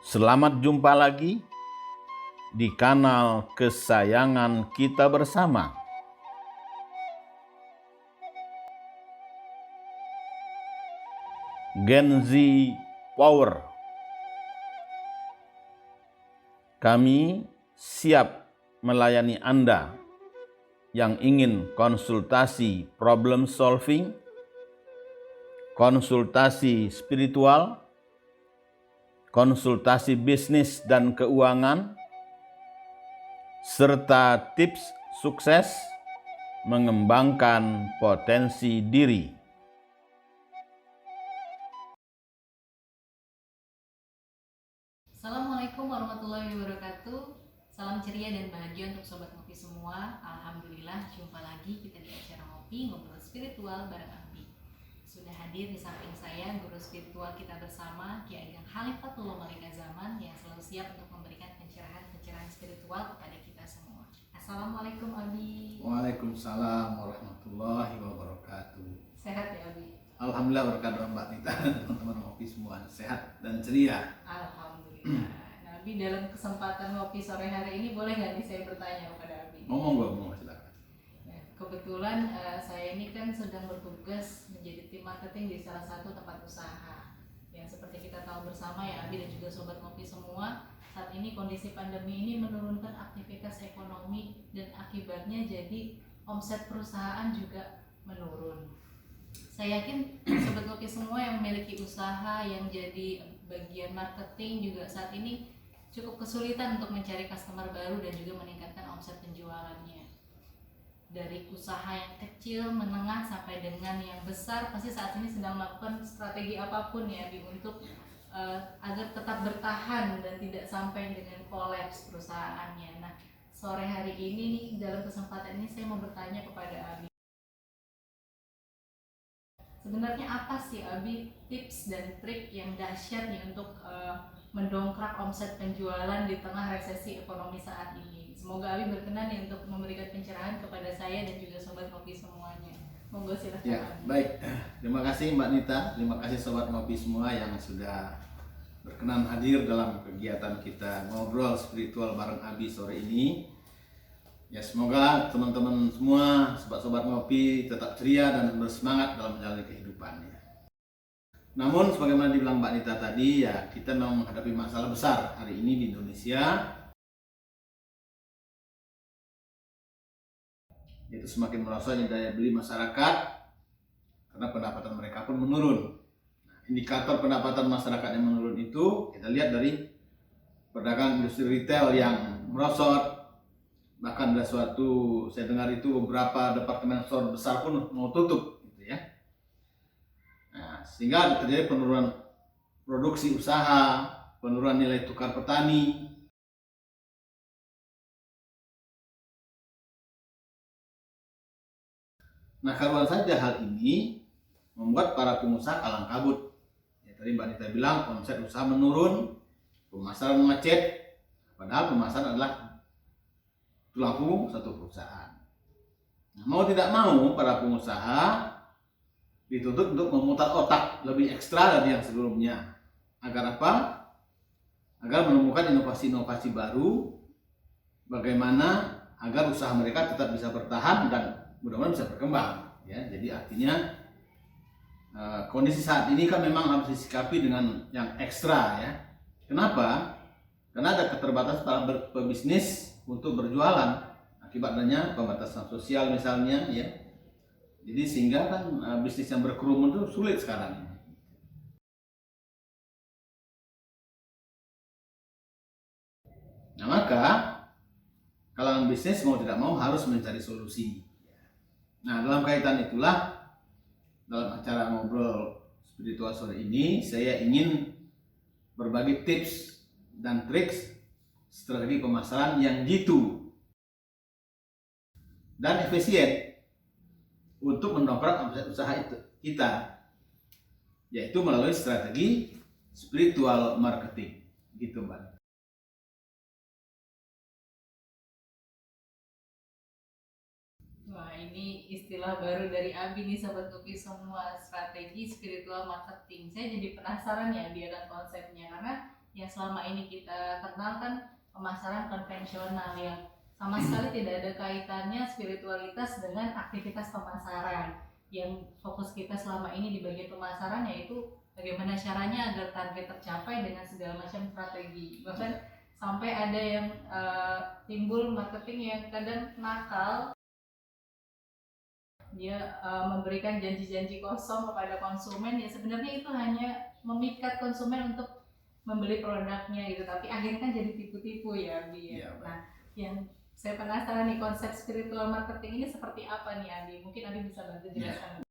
Selamat jumpa lagi di kanal kesayangan kita bersama. Gen Z Power. Kami siap melayani Anda yang ingin konsultasi problem solving, konsultasi spiritual, konsultasi bisnis dan keuangan, serta tips sukses mengembangkan potensi diri. Assalamualaikum warahmatullahi wabarakatuh. Salam ceria dan bahagia untuk Sobat Ngopi semua. Alhamdulillah jumpa lagi kita di acara Ngopi Ngobrol Spiritual bareng Abi. Sudah hadir di samping saya guru spiritual kita bersama Ki Ageng Khalifatullah Malika Zaman yang selalu siap untuk memberikan pencerahan-pencerahan spiritual kepada kita semua. Assalamualaikum Abi. Waalaikumsalam warahmatullahi wabarakatuh. Sehat ya Abi? Alhamdulillah berkat doa Mbak Nita dan teman-teman Ngopi semua sehat dan ceria. Alhamdulillah. Nah, Abi dalam kesempatan ngopi sore hari ini boleh nggak nih saya bertanya kepada Abi? Ngomong silakan. Kebetulan saya ini kan sedang bertugas menjadi tim marketing di salah satu tempat usaha. Yang seperti kita tahu bersama ya Abi dan juga Sobat Ngopi semua, saat ini kondisi pandemi ini menurunkan aktivitas ekonomi dan akibatnya jadi omset perusahaan juga menurun. Saya yakin Sobat Ngopi semua yang memiliki usaha yang jadi bagian marketing juga saat ini cukup kesulitan untuk mencari customer baru dan juga meningkatkan omset penjualannya. Dari usaha yang kecil, menengah sampai dengan yang besar pasti saat ini sedang melakukan strategi apapun ya Bi untuk agar tetap bertahan dan tidak sampai dengan kolaps perusahaannya. Nah, sore hari ini nih dalam kesempatan ini saya mau bertanya kepada Abi. Sebenarnya apa sih Abi tips dan trik yang dahsyat nih untuk mendongkrak omset penjualan di tengah resesi ekonomi saat ini? Semoga Abi berkenan nih untuk memberikan pencerahan kepada saya dan juga Sobat Ngopi semuanya. Monggo silahkan. Ya, baik. Terima kasih Mbak Nita, terima kasih Sobat Ngopi semua yang sudah berkenan hadir dalam kegiatan kita ngobrol spiritual bareng Abi sore ini. Ya, semoga teman-teman semua, sobat-sobat ngopi tetap ceria dan bersemangat dalam menjalani kehidupannya. Namun sebagaimana dibilang Mbak Nita tadi, ya kita memang menghadapi masalah besar hari ini di Indonesia, yaitu semakin merosotnya daya beli masyarakat karena pendapatan mereka pun menurun. Nah, indikator pendapatan masyarakat yang menurun itu kita lihat dari perdagangan industri retail yang merosot. Bahkan ada suatu, saya dengar itu beberapa departemen store besar pun mau tutup gitu ya. Nah, sehingga terjadi penurunan produksi usaha, penurunan nilai tukar petani. Nah, karuan saja hal ini membuat para pengusaha kalang kabut. Ya, tadi Mbak Nita bilang omset usaha menurun, pemasaran mengecet, padahal pemasaran adalah tulang punggung satu perusahaan. Nah, mau tidak mau para pengusaha dituntut untuk memutar otak lebih ekstra dari yang sebelumnya. Agar apa? Agar menemukan inovasi-inovasi baru bagaimana agar usaha mereka tetap bisa bertahan dan mudah-mudahan bisa berkembang ya. Jadi artinya kondisi saat ini kan memang harus disikapi dengan yang ekstra ya. Kenapa? Karena ada keterbatasan para pebisnis untuk berjualan akibatnya pembatasan sosial misalnya ya. Jadi sehingga kan bisnis yang berkerumun itu sulit sekarang ini. Nah, maka kalangan bisnis mau tidak mau harus mencari solusi. Nah, dalam kaitan itulah dalam acara ngobrol spiritual sore ini saya ingin berbagi tips dan trik strategi pemasaran yang jitu dan efisien untuk mendongkrak omset usaha itu kita, yaitu melalui strategi spiritual marketing gitu Mbak. Wah, ini istilah baru dari Abi nih Sobat Ngopi semua, strategi spiritual marketing. Saya jadi penasaran ya dia kan konsepnya karena yang selama ini kita kenal kan pemasaran konvensional yang sama sekali tidak ada kaitannya spiritualitas dengan aktivitas pemasaran. Yang fokus kita selama ini di bagian pemasaran yaitu bagaimana caranya agar target tercapai dengan segala macam strategi. Bahkan sampai ada yang timbul marketing yang kadang nakal, dia memberikan janji-janji kosong kepada konsumen, ya sebenarnya itu hanya memikat konsumen untuk membeli produknya gitu, tapi akhirnya kan jadi tipu-tipu ya Abi. Ya, Nah, yang saya penasaran nih, konsep spiritual marketing ini seperti apa nih Abi? Mungkin Abi bisa bantu jelaskan.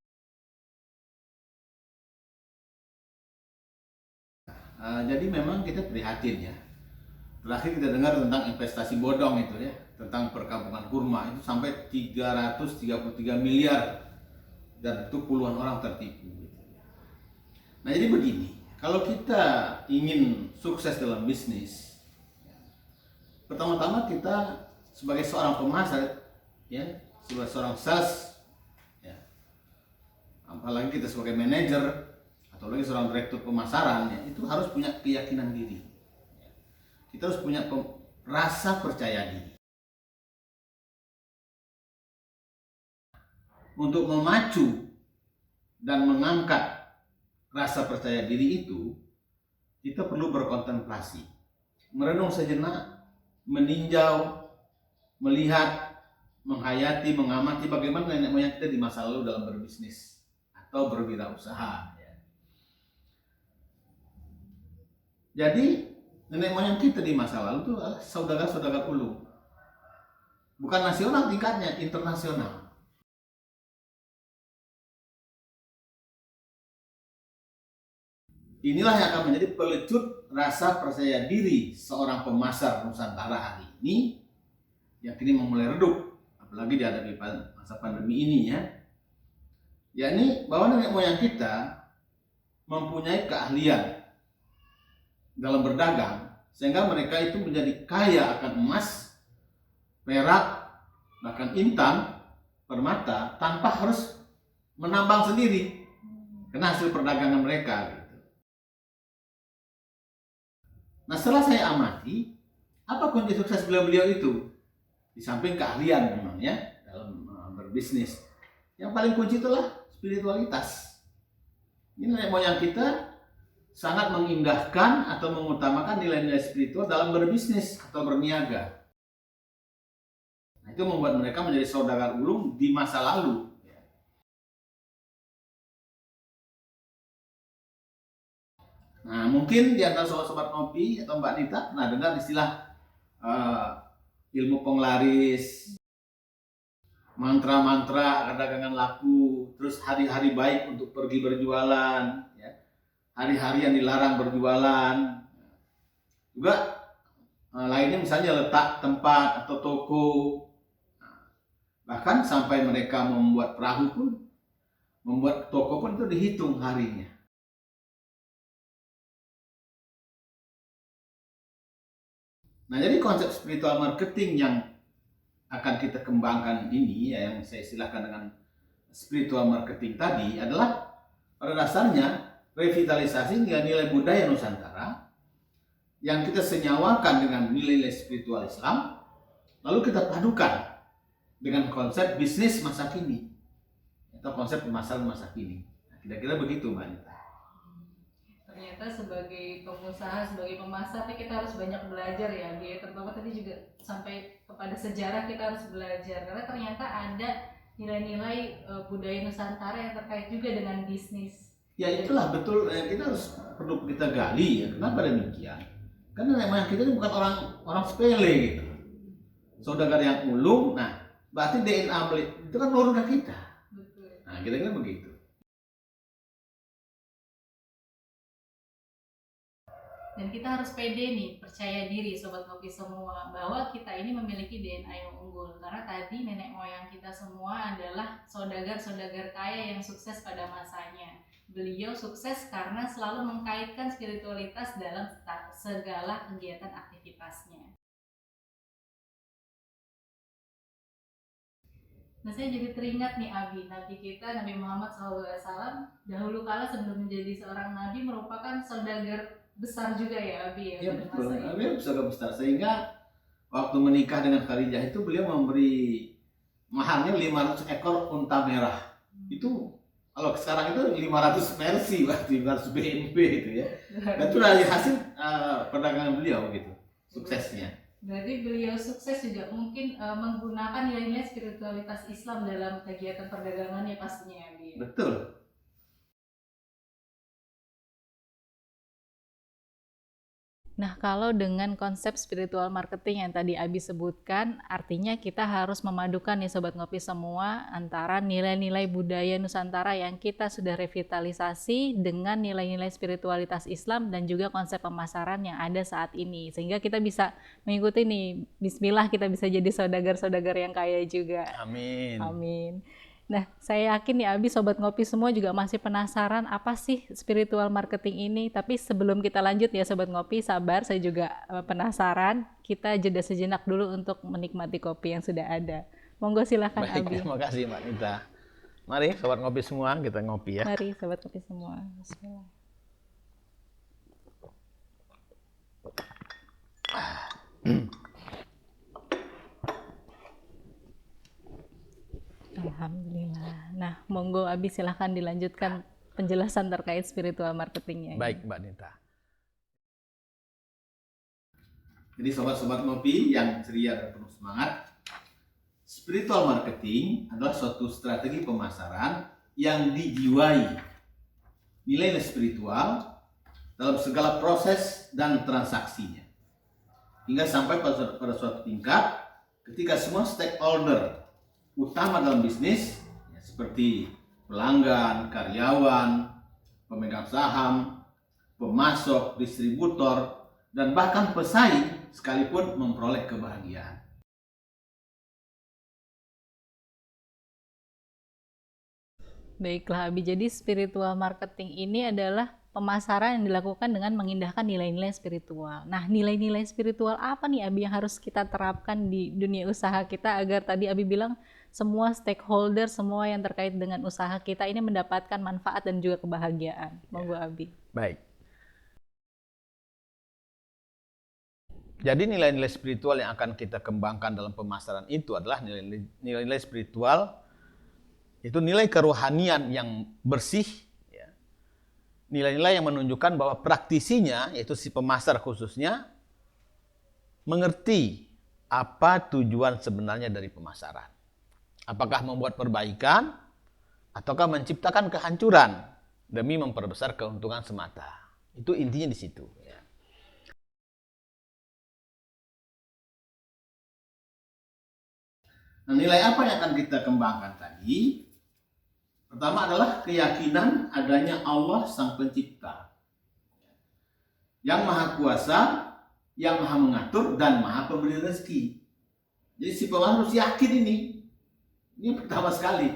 Jadi memang kita prihatin ya. Terakhir kita dengar tentang investasi bodong itu ya, tentang perkampungan kurma itu sampai 333 miliar dan itu puluhan orang tertipu. Nah jadi begini, kalau kita ingin sukses dalam bisnis, pertama-tama kita sebagai seorang pemasar, ya, sebagai seorang sales, ya, apalagi kita sebagai manajer atau lagi seorang direktur pemasaran, ya, itu harus punya keyakinan diri. Kita harus punya rasa percaya diri. Untuk memacu dan mengangkat rasa percaya diri itu, kita perlu berkontemplasi, merenung sejenak, meninjau, melihat, menghayati, mengamati bagaimana nenek moyang kita di masa lalu dalam berbisnis atau berwirausaha. Jadi nenek moyang kita di masa lalu itu adalah saudagar-saudagar ulung, bukan nasional tingkatnya, internasional. Inilah yang akan menjadi pelecut rasa percaya diri seorang pemasar Nusantara hari ini yang kini memulai redup, apalagi dihadapi masa pandemi ini ya. Yakni bahwa nenek moyang kita mempunyai keahlian dalam berdagang sehingga mereka itu menjadi kaya akan emas, perak, bahkan intan, permata tanpa harus menambang sendiri karena hasil perdagangan mereka. Nah setelah saya amati, apa kunci sukses beliau-beliau itu? Di samping keahlian memang ya dalam berbisnis, yang paling kunci itulah spiritualitas. Ini nenek moyang kita sangat mengindahkan atau mengutamakan nilai-nilai spiritual dalam berbisnis atau berniaga. Nah, itu membuat mereka menjadi saudagar ulung di masa lalu. Nah, mungkin di antara sobat-sobat ngopi atau Mbak Nita pernah dengar istilah ilmu penglaris, mantra-mantra agar dagangan laku, terus hari-hari baik untuk pergi berjualan, ya. Hari-hari yang dilarang berjualan. Juga lainnya misalnya letak tempat atau toko. Bahkan sampai mereka membuat perahu pun, membuat toko pun itu dihitung harinya. Nah, jadi konsep spiritual marketing yang akan kita kembangkan ini, ya, yang saya istilahkan dengan spiritual marketing tadi adalah pada dasarnya revitalisasi nilai-nilai budaya Nusantara yang kita senyawakan dengan nilai-nilai spiritual Islam, lalu kita padukan dengan konsep bisnis masa kini atau konsep pemasaran masa kini. Nah, kira-kira begitu, Mbak Anita. Ternyata sebagai pengusaha, sebagai pemasar kita harus banyak belajar ya, terutama tadi juga sampai kepada sejarah kita harus belajar karena ternyata ada nilai-nilai budaya Nusantara yang terkait juga dengan bisnis. Ya itulah betul, kita harus perlu kita gali ya. Kenapa demikian? Karena memang kita ini bukan orang sepele gitu. Saudagar yang ulung, nah berarti DNA itu kan nurun ke kita. Betul. Nah kira-kira begitu. Dan kita harus pede nih, percaya diri Sobat Ngopi semua bahwa kita ini memiliki DNA yang unggul. Karena tadi nenek moyang kita semua adalah saudagar-saudagar kaya yang sukses pada masanya. Beliau sukses karena selalu mengkaitkan spiritualitas dalam segala kegiatan aktivitasnya. Nah saya jadi teringat nih Abi, Nabi kita Nabi Muhammad SAW dahulu kala sebelum menjadi seorang Nabi merupakan saudagar besar juga ya Abi ya Ya pada betul, masa itu. beliau surga besar, sehingga waktu menikah dengan Khadijah itu beliau memberi maharnya 500 ekor unta merah. Itu kalau sekarang itu 500 Mercy, berarti 500 BMW itu ya. Dan itu dari hasil perdagangan beliau gitu, suksesnya. Berarti beliau sukses juga mungkin menggunakan nilai-nilai spiritualitas Islam dalam kegiatan perdagangannya pastinya ya Abi. Betul. Nah, kalau dengan konsep spiritual marketing yang tadi Abi sebutkan, artinya kita harus memadukan nih Sobat Ngopi semua antara nilai-nilai budaya Nusantara yang kita sudah revitalisasi dengan nilai-nilai spiritualitas Islam dan juga konsep pemasaran yang ada saat ini. Sehingga kita bisa mengikuti nih, bismillah kita bisa jadi saudagar-saudagar yang kaya juga. Amin. Amin. Nah, saya yakin nih Abi, Sobat Ngopi semua juga masih penasaran apa sih spiritual marketing ini. Tapi sebelum kita lanjut ya Sobat Ngopi, sabar, saya juga penasaran. Kita jeda sejenak dulu untuk menikmati kopi yang sudah ada. Monggo silakan Baik, Abi. terima kasih Mbak Nita. Mari Sobat Ngopi semua, kita ngopi ya. Mari Sobat Ngopi semua. Bismillah. Alhamdulillah. Nah, monggo Abi silahkan dilanjutkan penjelasan terkait spiritual marketingnya. Baik Mbak Nita. Jadi sobat-sobat ngopi yang ceria dan penuh semangat, spiritual marketing adalah suatu strategi pemasaran yang dijiwai nilai spiritual dalam segala proses dan transaksinya. Hingga sampai pada suatu tingkat ketika semua stakeholder utama dalam bisnis ya, seperti pelanggan, karyawan, pemegang saham, pemasok, distributor, dan bahkan pesaing sekalipun memperoleh kebahagiaan. Baiklah Abi, jadi spiritual marketing ini adalah pemasaran yang dilakukan dengan mengindahkan nilai-nilai spiritual. Nah, nilai-nilai spiritual apa nih Abi yang harus kita terapkan di dunia usaha kita agar tadi Abi bilang semua stakeholder, semua yang terkait dengan usaha kita ini mendapatkan manfaat dan juga kebahagiaan. Monggo Abi. Baik. Jadi nilai-nilai spiritual yang akan kita kembangkan dalam pemasaran itu adalah nilai-nilai spiritual, itu nilai kerohanian yang bersih, ya. Nilai-nilai yang menunjukkan bahwa praktisinya, yaitu si pemasar khususnya, mengerti apa tujuan sebenarnya dari pemasaran. Apakah membuat perbaikan, ataukah menciptakan kehancuran demi memperbesar keuntungan semata. Itu intinya di situ. Ya. Nah, nilai apa yang akan kita kembangkan tadi? Pertama adalah keyakinan adanya Allah Sang Pencipta, yang Maha Kuasa, yang Maha Mengatur, dan Maha Pemberi rezeki. Jadi si pemasar harus yakin ini. Ini pertama sekali.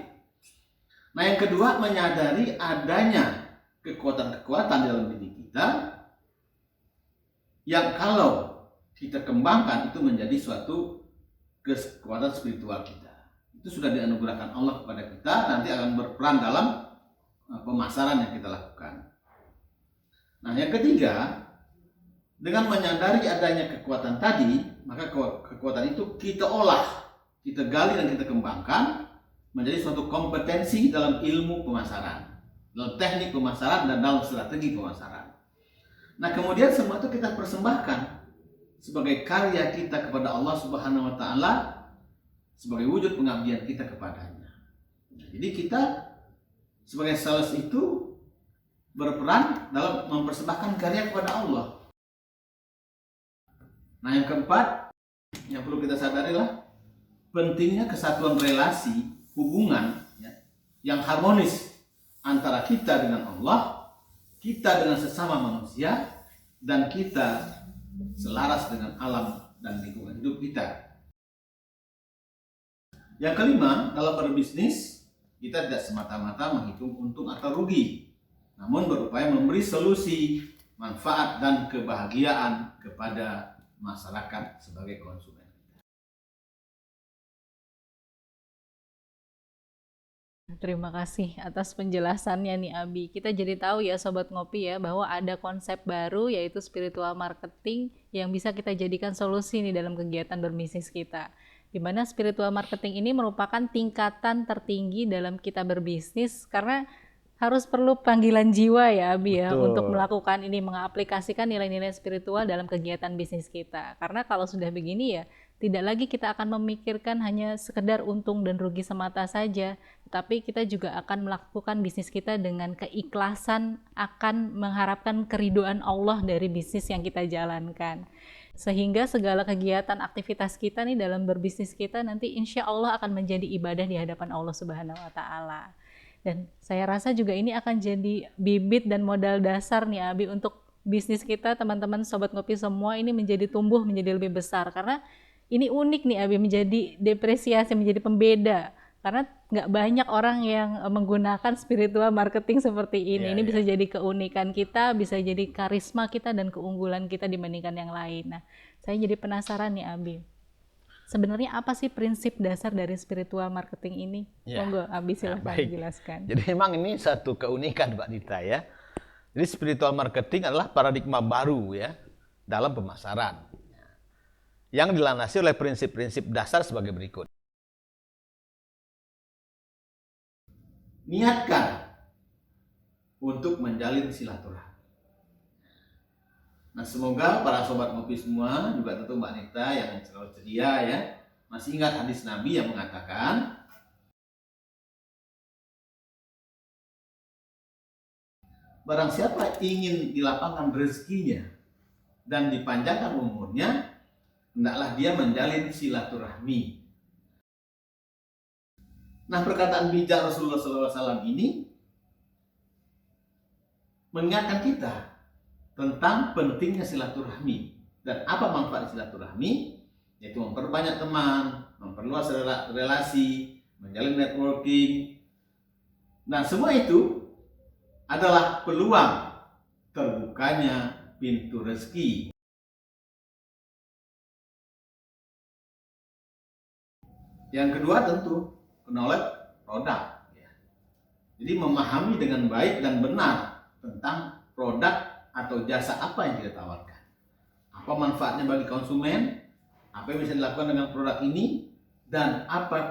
Nah, yang kedua, menyadari adanya kekuatan-kekuatan dalam diri kita yang kalau kita kembangkan itu menjadi suatu kekuatan spiritual kita. Itu sudah dianugerahkan Allah kepada kita, nanti akan berperan dalam pemasaran yang kita lakukan. Nah, yang ketiga, dengan menyadari adanya kekuatan tadi, maka kekuatan itu kita olah, kita gali dan kita kembangkan menjadi suatu kompetensi dalam ilmu pemasaran, dalam teknik pemasaran, dan dalam strategi pemasaran. Nah, kemudian semua itu kita persembahkan sebagai karya kita kepada Allah Subhanahu wa Ta'ala, sebagai wujud pengabdian kita kepadanya. Nah, jadi kita sebagai sales itu berperan dalam mempersembahkan karya kepada Allah. Nah, yang keempat yang perlu kita sadari adalah pentingnya kesatuan relasi, hubungan ya, yang harmonis antara kita dengan Allah, kita dengan sesama manusia, dan kita selaras dengan alam dan lingkungan hidup kita. Yang kelima, dalam berbisnis, kita tidak semata-mata menghitung untung atau rugi, namun berupaya memberi solusi, manfaat, dan kebahagiaan kepada masyarakat sebagai konsumen. Terima kasih atas penjelasannya nih Abi. Kita jadi tahu ya Sobat Ngopi ya bahwa ada konsep baru yaitu spiritual marketing yang bisa kita jadikan solusi nih dalam kegiatan berbisnis kita. Di mana spiritual marketing ini merupakan tingkatan tertinggi dalam kita berbisnis karena harus perlu panggilan jiwa ya Abi ya untuk Betul. melakukan ini, mengaplikasikan nilai-nilai spiritual dalam kegiatan bisnis kita. Karena kalau sudah begini ya tidak lagi kita akan memikirkan hanya sekedar untung dan rugi semata saja, tetapi kita juga akan melakukan bisnis kita dengan keikhlasan, akan mengharapkan keridhaan Allah dari bisnis yang kita jalankan. Sehingga segala kegiatan aktivitas kita nih dalam berbisnis kita nanti insya Allah akan menjadi ibadah di hadapan Allah Subhanahu wa Ta'ala. Dan saya rasa juga ini akan jadi bibit dan modal dasar nih Abi untuk bisnis kita, teman-teman Sobat Ngopi semua ini menjadi tumbuh menjadi lebih besar karena ini unik nih Abi, menjadi depresiasi, menjadi pembeda karena nggak banyak orang yang menggunakan spiritual marketing seperti ini. Ini bisa jadi keunikan kita, bisa jadi karisma kita dan keunggulan kita dibandingkan yang lain. Nah, saya jadi penasaran nih Abi. Sebenarnya apa sih prinsip dasar dari spiritual marketing ini? Monggo Abi silahkan dijelaskan. Jadi memang ini satu keunikan Mbak Dita ya. Jadi spiritual marketing adalah paradigma baru ya dalam pemasaran yang dilandasi oleh prinsip-prinsip dasar sebagai berikut. Niatkan untuk menjalin silaturahmi. Nah, semoga para sobat ngopi semua, juga tentu Mbak Nita yang selalu ceria ya, masih ingat hadis Nabi yang mengatakan, barang siapa ingin dilapangkan rezekinya dan dipanjangkan umurnya, hendaklah dia menjalin silaturahmi. Nah, perkataan bijak Rasulullah SAW ini mengingatkan kita tentang pentingnya silaturahmi dan apa manfaat silaturahmi, yaitu memperbanyak teman, memperluas relasi, menjalin networking. Nah, semua itu adalah peluang terbukanya pintu rezeki. Yang kedua tentu knowledge produk. Jadi memahami dengan baik dan benar tentang produk atau jasa apa yang kita tawarkan. Apa manfaatnya bagi konsumen, apa yang bisa dilakukan dengan produk ini, dan apa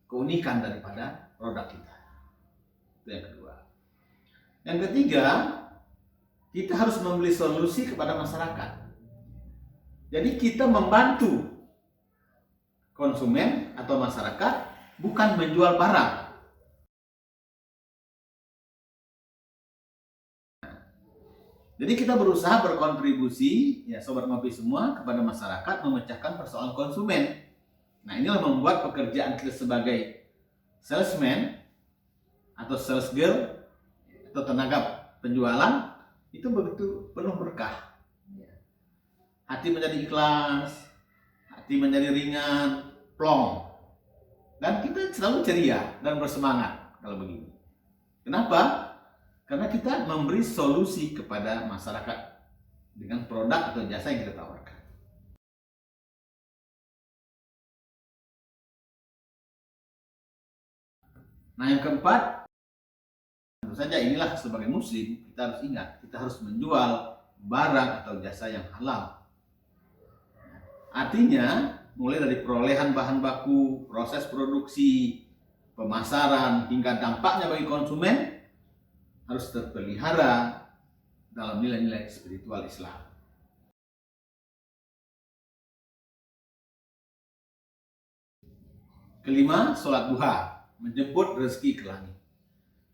keunikan daripada produk kita. Itu yang kedua. Yang ketiga, kita harus membeli solusi kepada masyarakat. Jadi kita membantu konsumen atau masyarakat bukan menjual barang. Jadi kita berusaha berkontribusi, ya sobat ngopi semua, kepada masyarakat memecahkan persoalan konsumen. Nah, inilah membuat pekerjaan kita sebagai salesman atau sales girl atau tenaga penjualan itu begitu penuh berkah. Hati menjadi ikhlas, hati menjadi ringan, plong, dan kita selalu ceria dan bersemangat kalau begini. Kenapa? Karena kita memberi solusi kepada masyarakat dengan produk atau jasa yang kita tawarkan. Nah, yang keempat, tentu saja inilah sebagai muslim kita harus ingat, kita harus menjual barang atau jasa yang halal. Artinya, mulai dari perolehan bahan baku, proses produksi, pemasaran, hingga dampaknya bagi konsumen harus terpelihara dalam nilai-nilai spiritual Islam. Kelima, sholat duha, menjemput rezeki ke langit.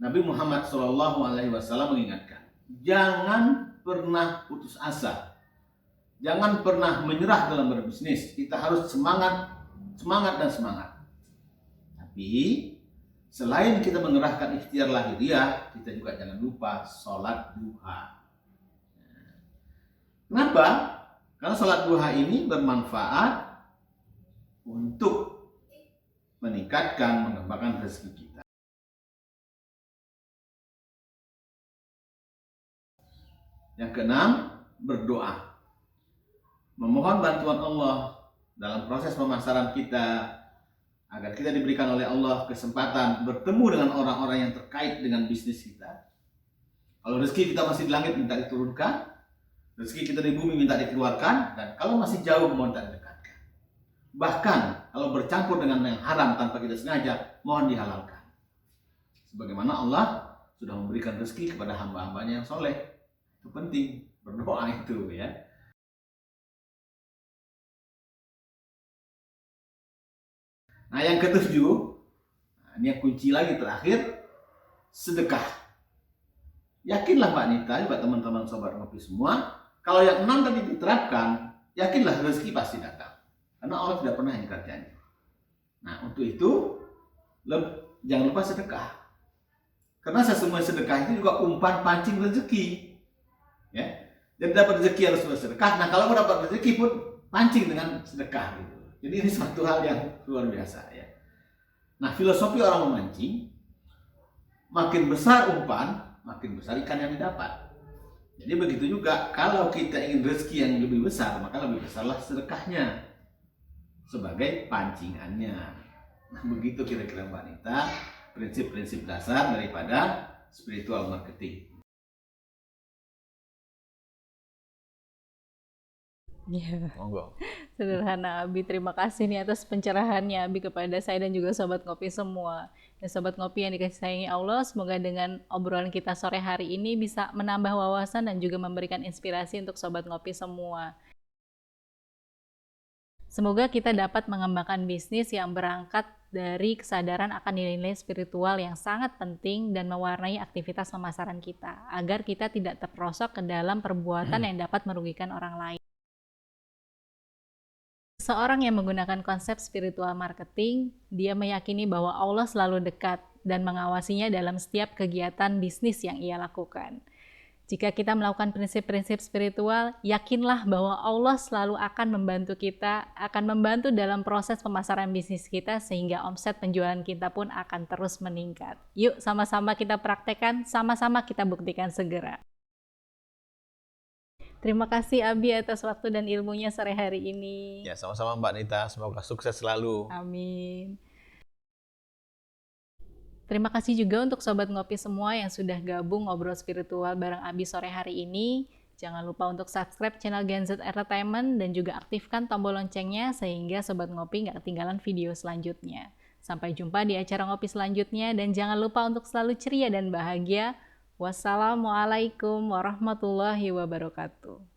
Nabi Muhammad SAW mengingatkan, jangan pernah putus asa, jangan pernah menyerah dalam berbisnis. Kita harus semangat dan semangat. Tapi selain kita mengerahkan ikhtiar lahiriah, kita juga jangan lupa sholat duha. Kenapa? Karena sholat duha ini bermanfaat untuk meningkatkan, mengembangkan rezeki kita. Yang keenam, berdoa. Memohon bantuan Allah dalam proses pemasaran kita agar kita diberikan oleh Allah kesempatan bertemu dengan orang-orang yang terkait dengan bisnis kita. Kalau rezeki kita masih di langit, minta diturunkan. Rezeki kita di bumi, minta dikeluarkan. Dan kalau masih jauh, mohon tak didekatkan. Bahkan kalau bercampur dengan yang haram tanpa kita sengaja, mohon dihalalkan. Sebagaimana Allah sudah memberikan rezeki kepada hamba-hambanya yang soleh. Itu penting, berdoa itu ya. Nah yang ketujuh, ini yang kunci lagi terakhir, sedekah. Yakinlah Mbak Nita, juga teman-teman sobat ngopi semua, kalau yang 6 tadi diterapkan, yakinlah rezeki pasti datang. Karena Allah tidak pernah ingkar janji. Nah untuk itu, jangan lupa sedekah. Karena sesungguhnya sedekah itu juga umpan pancing rezeki. Ya. Jadi dapat rezeki harus bersedekah. Nah kalau mau dapat rezeki pun pancing dengan sedekah gitu. Jadi ini suatu hal yang luar biasa ya. Nah filosofi orang memancing, makin besar umpan, makin besar ikan yang didapat. Jadi begitu juga kalau kita ingin rezeki yang lebih besar, maka lebih besarlah sedekahnya sebagai pancingannya. Nah begitu kira-kira Mbak Nita prinsip-prinsip dasar daripada spiritual marketing. Iya. Monggo. Sederhana Abi, terima kasih nih atas pencerahannya Abi kepada saya dan juga Sobat Ngopi semua. Dan Sobat Ngopi yang dikasih sayangi Allah, semoga dengan obrolan kita sore hari ini bisa menambah wawasan dan juga memberikan inspirasi untuk Sobat Ngopi semua. Semoga kita dapat mengembangkan bisnis yang berangkat dari kesadaran akan nilai-nilai spiritual yang sangat penting dan mewarnai aktivitas pemasaran kita, agar kita tidak terperosok ke dalam perbuatan yang dapat merugikan orang lain. Seorang yang menggunakan konsep spiritual marketing, dia meyakini bahwa Allah selalu dekat dan mengawasinya dalam setiap kegiatan bisnis yang ia lakukan. Jika kita melakukan prinsip-prinsip spiritual, yakinlah bahwa Allah selalu akan membantu kita, akan membantu dalam proses pemasaran bisnis kita sehingga omset penjualan kita pun akan terus meningkat. Yuk sama-sama kita praktekkan, sama-sama kita buktikan segera. Terima kasih Abi atas waktu dan ilmunya sore hari ini. Ya, sama-sama Mbak Nita. Semoga sukses selalu. Amin. Terima kasih juga untuk Sobat Ngopi semua yang sudah gabung ngobrol spiritual bareng Abi sore hari ini. Jangan lupa untuk subscribe channel Gen Z Entertainment dan juga aktifkan tombol loncengnya sehingga Sobat Ngopi nggak ketinggalan video selanjutnya. Sampai jumpa di acara ngopi selanjutnya dan jangan lupa untuk selalu ceria dan bahagia. Wassalamualaikum warahmatullahi wabarakatuh.